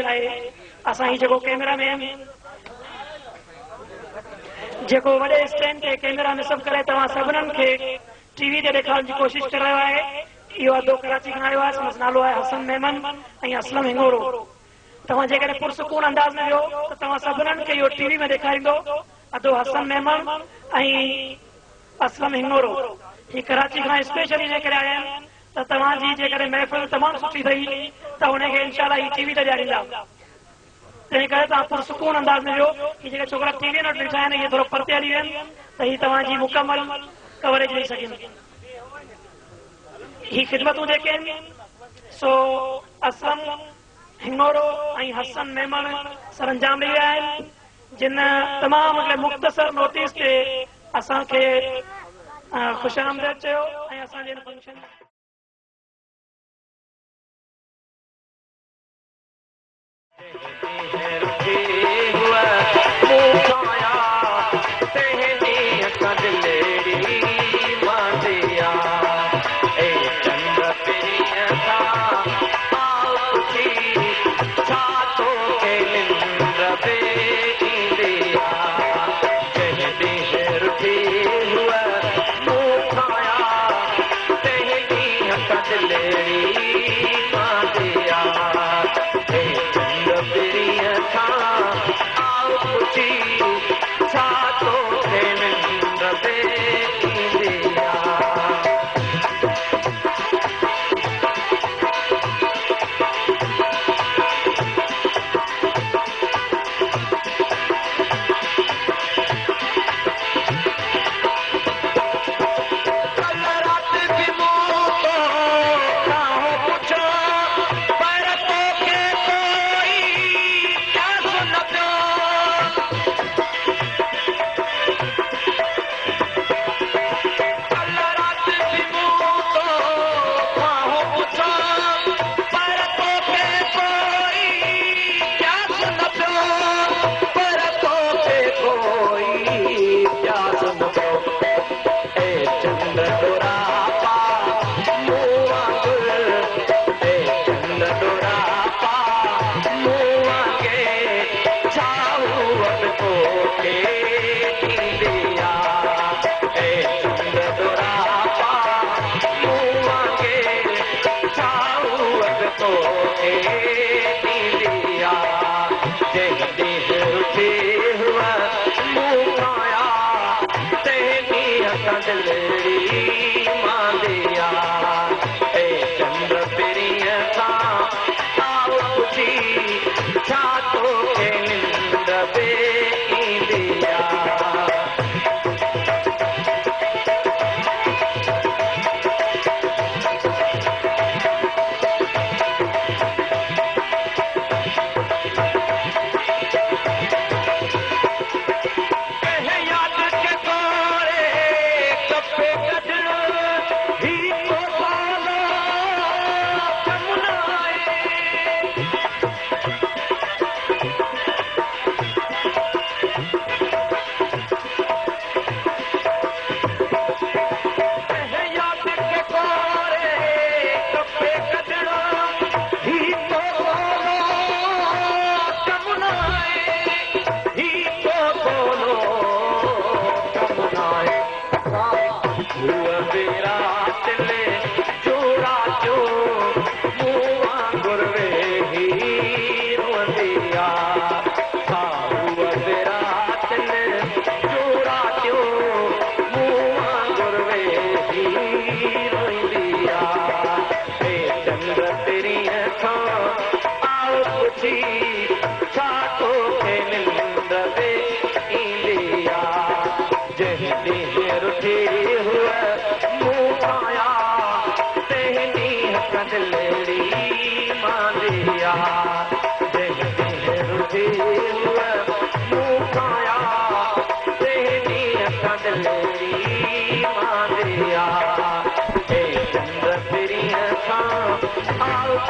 आहे असां जेको कैमरामैन जेको वॾे स्टैंड ते कैमरा में सब करे तव्हां सभिनीनि खे टीवी ते ॾेखारण जी कोशिश कर रहियो आहे। इहो अदो कराची खां आयो आहे, संदसि नालो आहे हसन मेमन ऐं असलम हिंगोरो। तव्हां जेकॾहिं पुरसकून अंदाज़ में वियो त तव्हां सभिनीनि खे इहो टीवी में ॾेखारींदो अदो हसन मेमन ऐं असलम हिंगोरो। ही कराची खां स्पेशल इन करे आया आहिनि त तव्हांजी जेकॾहिं महफ़िल तमामु सुठी अथई त हुनखे इनशाला ही टीवी ते ॾियारींदा। तंहिं करे तव्हां पुरसकून अंदाज़ में वियो कि जेके छोकिरा टीवी न ॾिठा आहिनि इहे थोरो परते हली विया आहिनि त ही तव्हांजी मुकमल कवरेज ॾेई सघनि। ही ख़िदमतूं जेके आहिनि सो असलम हिंगोरो ऐं हसन मेमन सरअंजाम ॾेई रहिया आहिनि जिन तमामु मुख़्तसर नोटिस ते असांखे ख़ुशि आमदेद चयो ऐं असांजे हिन फंक्शन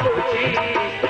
खुशी